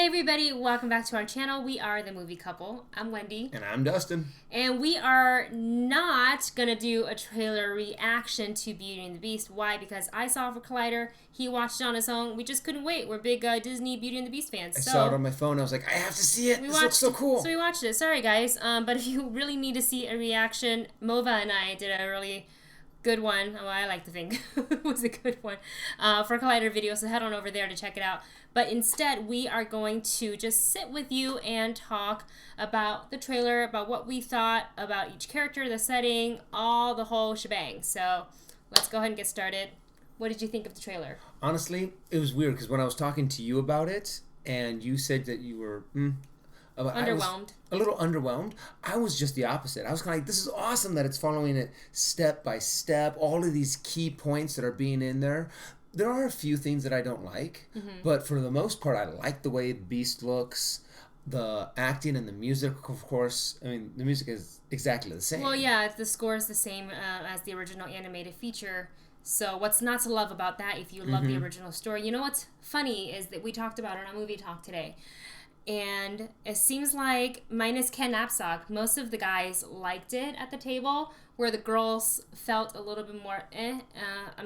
everybody, welcome back to our channel. We are The Movie Couple. I'm Wendy. And I'm Dustin. And we are not going to do a trailer reaction to Beauty and the Beast. Why? Because I saw it for Collider. He watched it on his own. We just couldn't wait. We're big Disney Beauty and the Beast fans. I saw it on my phone. I was like, I have to see it. This looks so cool. So we watched it. Sorry, guys. But if you really need to see a reaction, Mova and I did a really good one. Well, I like to think it was a good one for Collider Video, so head on over there to check it out. But instead, we are going to just sit with you and talk about the trailer, about what we thought about each character, the setting, all the whole shebang. So let's go ahead and get started. What did you think of the trailer? Honestly, it was weird because when I was talking to you about it, and you said that you were underwhelmed. A little underwhelmed. I was just the opposite. I was kind of like, this is awesome that it's following it step by step. All of these key points that are being in there. There are a few things that I don't like, but for the most part, I like the way Beast looks, the acting and the music, of course. I mean, the music is exactly the same. Well, yeah, the score is the same as the original animated feature. So what's not to love about that if you love the original story? You know what's funny is that we talked about it on Movie Talk today. And it seems like, minus Ken Napzok, most of the guys liked it at the table, where the girls felt a little bit more I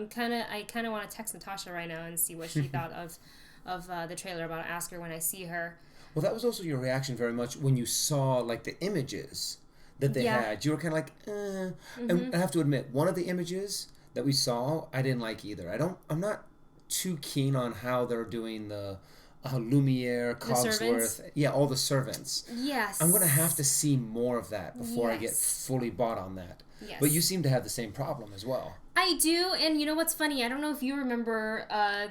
kind of want to text Natasha right now and see what she thought of the trailer. About to ask her when I see her. Well, that was also your reaction very much when you saw like the images that they had. You were kind of like, And I have to admit, one of the images that we saw, I didn't like either. I'm not too keen on how they're doing the Lumiere, Cogsworth, all the servants. Yes. I'm going to have to see more of that before I get fully bought on that. Yes. But you seem to have the same problem as well. I do, and you know what's funny? I don't know if you remember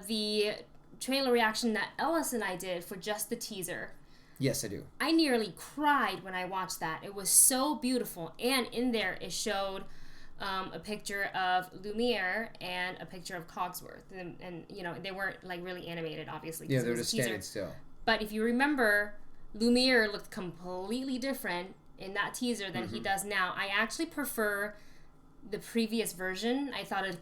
the trailer reaction that Ellis and I did for just the teaser. Yes, I do. I nearly cried when I watched that. It was so beautiful, and in there it showed a picture of Lumiere and a picture of Cogsworth, and you know, they weren't like really animated, obviously. Yeah, they're just standing still. But if you remember, Lumiere looked completely different in that teaser than he does now. I actually prefer the previous version. I thought it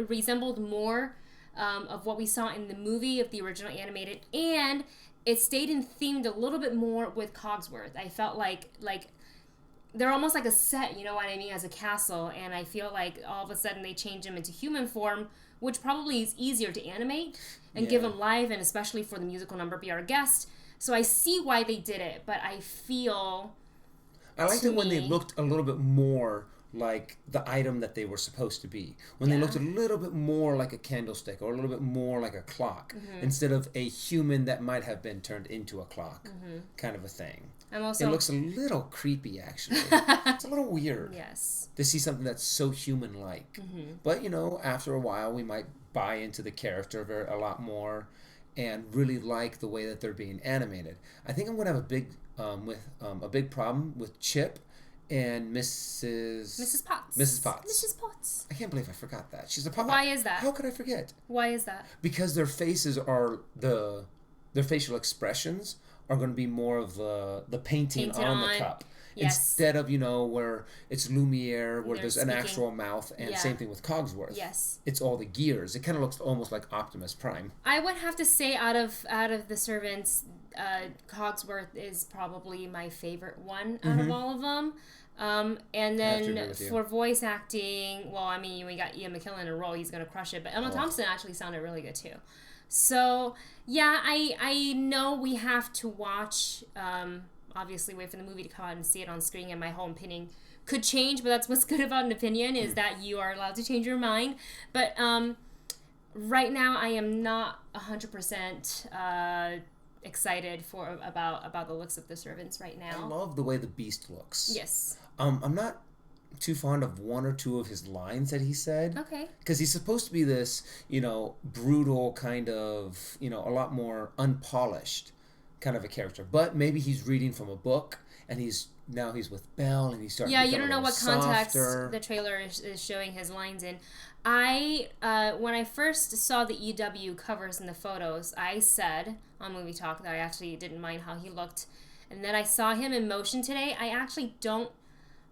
resembled more of what we saw in the movie of the original animated, and it stayed in themed a little bit more with Cogsworth. I felt like they're almost like a set, you know what I mean, as a castle, and I feel like all of a sudden they change him into human form, which probably is easier to animate and give him live, and especially for the musical number Be Our Guest. So I see why they did it, but I feel... I liked it when they looked a little bit more like the item that they were supposed to be. When they looked a little bit more like a candlestick or a little bit more like a clock instead of a human that might have been turned into a clock kind of a thing. It looks a little creepy, actually. It's a little weird to see something that's so human-like. But, you know, after a while, we might buy into the character a lot more and really like the way that they're being animated. I think I'm going to have a big problem with Chip and Mrs. Potts. Mrs. Potts. Mrs. Potts. I can't believe I forgot that. She's a pot. Why is that? How could I forget? Why is that? Because their faces are their facial expressions are going to be more of the painting on the cup. Yes. Instead of, you know, where it's Lumiere, where there's speaking. an actual mouth, and same thing with Cogsworth. Yes. It's all the gears. It kind of looks almost like Optimus Prime. I would have to say out of the servants, Cogsworth is probably my favorite one out of all of them. And then for voice acting, well, I mean, we got Ian McKellen in a role, he's going to crush it, but Emma Thompson actually sounded really good too. So, yeah, I know we have to watch, obviously wait for the movie to come out and see it on screen, and my whole opinion could change, but that's what's good about an opinion, is that you are allowed to change your mind. But right now, I am not 100% excited about the looks of the servants right now. I love the way the Beast looks. Yes. I'm not too fond of one or two of his lines that he said. Okay. Because he's supposed to be this, you know, brutal kind of, you know, a lot more unpolished kind of a character. But maybe he's reading from a book, and he's with Belle, and he's starting to become you don't know what context softer. The trailer is showing his lines in. When I first saw the EW covers and the photos, I said on Movie Talk that I actually didn't mind how he looked. And then I saw him in motion today. I actually don't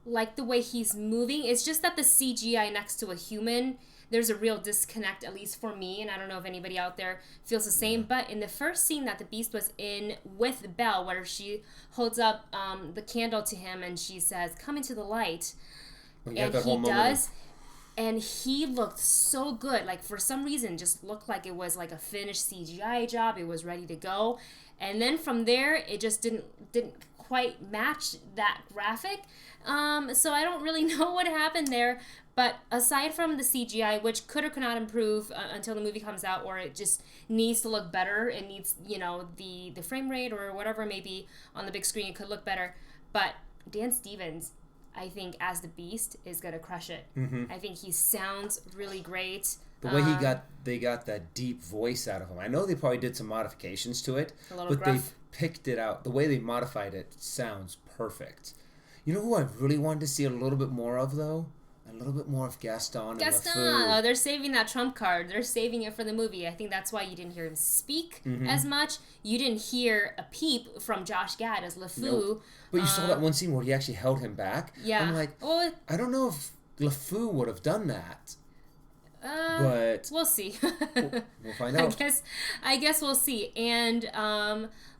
like the way he's moving. It's just that the CGI next to a human there's a real disconnect, at least for me, and I don't know if anybody out there feels the same. But in the first scene that the Beast was in with Belle, where she holds up the candle to him and she says, "Come into the light," and he does. And he looked so good. Like, for some reason, just looked like it was like a finished CGI job. It was ready to go. And then from there, it just didn't quite match that graphic. So I don't really know what happened there. But aside from the CGI, which could or could not improve until the movie comes out, or it just needs to look better, it needs, the frame rate or whatever it may be on the big screen, it could look better. But Dan Stevens, I think, as the Beast, is gonna crush it. I think he sounds really great. The way they got that deep voice out of him. I know they probably did some modifications to it, but gruff. They picked it out. The way they modified it sounds perfect. You know who I really wanted to see a little bit more of, though? A little bit more of Gaston and LeFou. Oh, they're saving that trump card. They're saving it for the movie. I think that's why you didn't hear him speak as much. You didn't hear a peep from Josh Gad as LeFou. Nope. But you saw that one scene where he actually held him back. Yeah. I'm like, I don't know if LeFou would have done that. But we'll see. We'll find out. I guess we'll see. And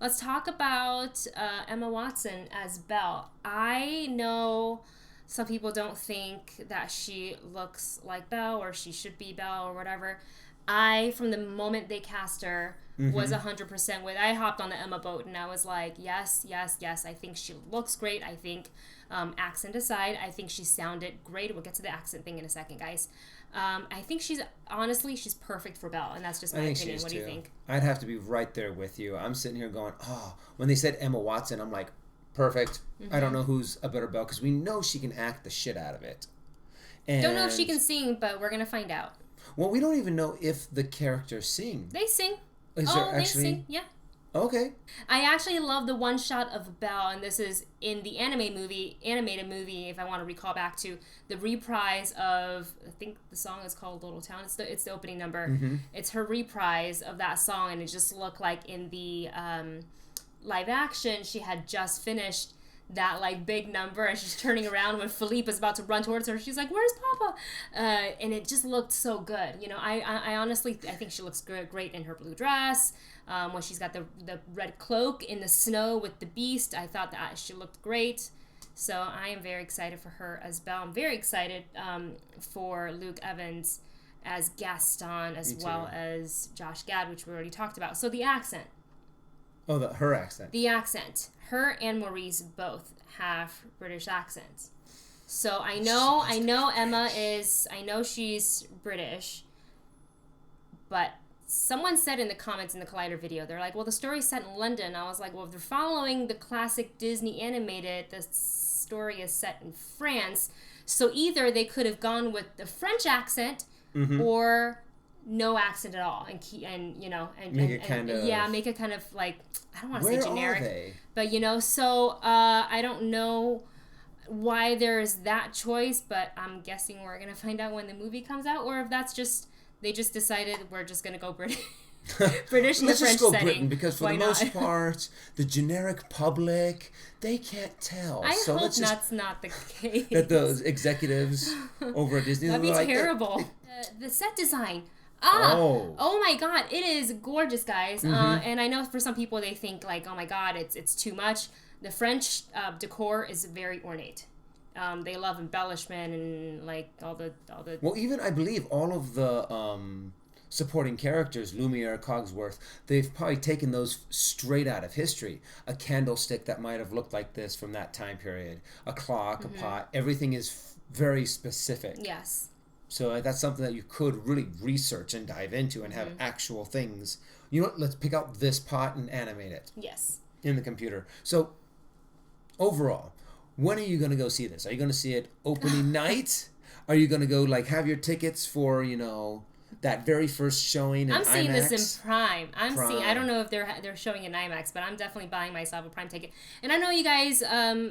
let's talk about Emma Watson as Belle. I know some people don't think that she looks like Belle or she should be Belle or whatever. From the moment they cast her, was 100% with. I hopped on the Emma boat and I was like, yes. I think she looks great. I think, accent aside, I think she sounded great. We'll get to the accent thing in a second, guys. I think she's perfect for Belle, and that's just my opinion. What do you think? I'd have to be right there with you. I'm sitting here going, when they said Emma Watson, I'm like, perfect. I don't know who's a better Belle, because we know she can act the shit out of it. And don't know if she can sing, but we're going to find out. Well, we don't even know if the characters sing. They sing. They sing, yeah. Okay. I actually love the one shot of Belle, and this is in the animated movie, if I want to recall back to the reprise of, I think the song is called Little Town. It's the opening number. It's her reprise of that song, and it just looked like in the live action, she had just finished that like big number, and she's turning around when Philippe is about to run towards her. She's like, "Where's Papa?" And it just looked so good. I honestly think she looks great in her blue dress. When she's got the red cloak in the snow with the Beast, I thought that she looked great. So I am very excited for her as Belle. I'm very excited for Luke Evans as Gaston, as well as Josh Gad, which we already talked about. So the accent. Oh, her accent. The accent. Her and Maurice both have British accents. So I know Emma is, I know she's British, but someone said in the comments in the Collider video, they're like, well, the story's set in London. I was like, well, if they're following the classic Disney animated, the story is set in France. So either they could have gone with the French accent or no accent at all, and make it kind of like, I don't want to say generic, are they? But so I don't know why there's that choice, but I'm guessing we're gonna find out when the movie comes out, or if that's just they just decided we're just gonna go British. British in the French setting. Let's just go Britain, because for the most part, the generic public, they can't tell. I hope that's not the case. That those executives over at Disney, that'd be terrible. The set design. Oh my God, it is gorgeous, guys. And I know for some people they think like, oh my God, it's too much. The French decor is very ornate. They love embellishment and like all the. Well, even I believe all of the supporting characters, Lumiere, Cogsworth, they've probably taken those straight out of history. A candlestick that might have looked like this from that time period, a clock, a pot. Everything is very specific. Yes. So that's something that you could really research and dive into and have actual things. You know what? Let's pick out this pot and animate it. Yes. In the computer. So overall, when are you going to go see this? Are you going to see it opening night? Are you going to go have your tickets for, that very first showing in IMAX? I'm seeing this in Prime. I don't know if they're showing in IMAX, but I'm definitely buying myself a Prime ticket. And I know you guys,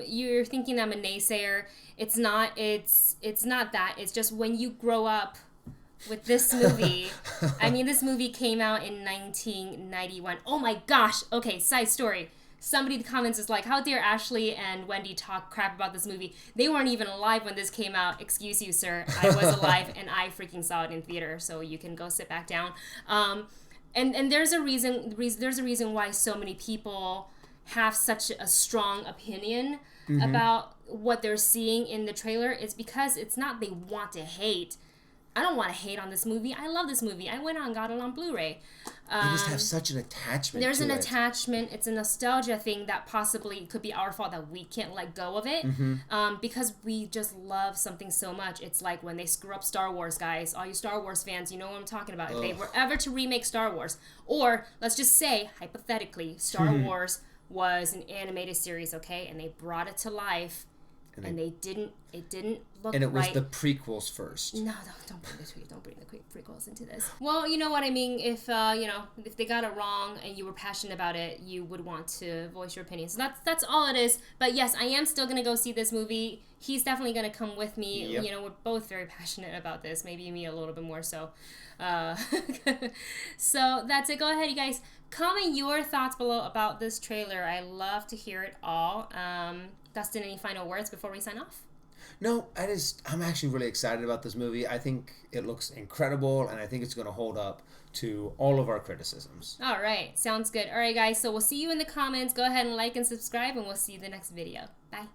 you're thinking I'm a naysayer. It's not that. It's just when you grow up with this movie. I mean, this movie came out in 1991. Oh my gosh. Okay, side story. somebody in the comments is like, how dare Ashley and Wendy talk crap about this movie? They weren't even alive when this came out. Excuse you, sir. I was alive and I freaking saw it in theater, so you can go sit back down. And there's a reason why so many people have such a strong opinion about what they're seeing in the trailer. It's because it's not they want to hate. I don't want to hate on this movie. I love this movie. I went out and got it on Blu-ray. They just have such an attachment. There's an attachment. It's a nostalgia thing that possibly could be our fault that we can't let go of it because we just love something so much. It's like when they screw up Star Wars, guys. All you Star Wars fans, you know what I'm talking about. If they were ever to remake Star Wars, or let's just say, hypothetically, Star Wars was an animated series, okay? And they brought it to life. And it didn't look right. And it was the prequels first. No, don't bring the prequels into this. Well, you know what I mean. If if they got it wrong and you were passionate about it, you would want to voice your opinion. So that's all it is. But yes, I am still gonna go see this movie. He's definitely gonna come with me. Yep. You know, we're both very passionate about this. Maybe me a little bit more so. So that's it. Go ahead, you guys. Comment your thoughts below about this trailer. I love to hear it all. Dustin, any final words before we sign off? No, I'm actually really excited about this movie. I think it looks incredible, and I think it's going to hold up to all of our criticisms. All right. Sounds good. All right, guys. So we'll see you in the comments. Go ahead and like and subscribe, and we'll see you in the next video. Bye.